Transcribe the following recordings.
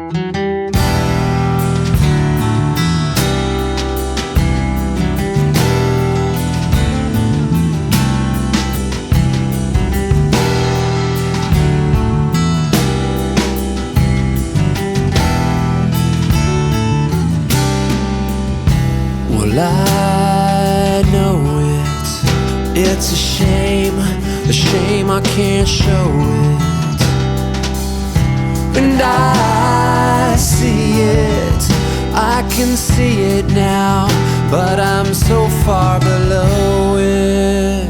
Well, I know it's a shame I can't show it. And I see it, I can see it now, but I'm so far below it.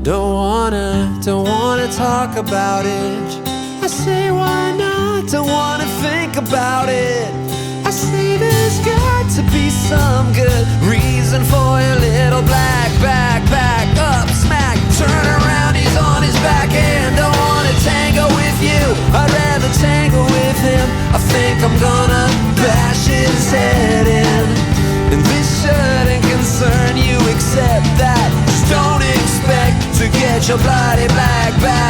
Don't wanna talk about it. I say why not, don't wanna think about it. I say there's got to be some good reason for your little black back up smack. Turn around, he's on his back and don't wanna tango with you. I'd rather tango with him. I think I'm gonna bash his head in. And this shouldn't concern you except that just don't expect to get your bloody black back.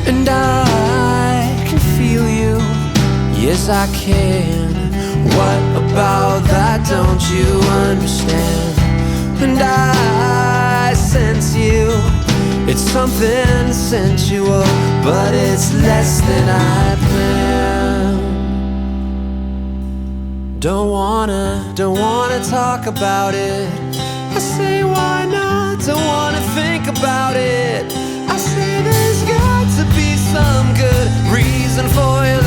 And I can feel you, yes I can. What about that don't you understand? And I sense you, it's something sensual, but it's less than I planned. Don't wanna talk about it. I say why not, don't wanna think about it. I say there's got to be some good reason for your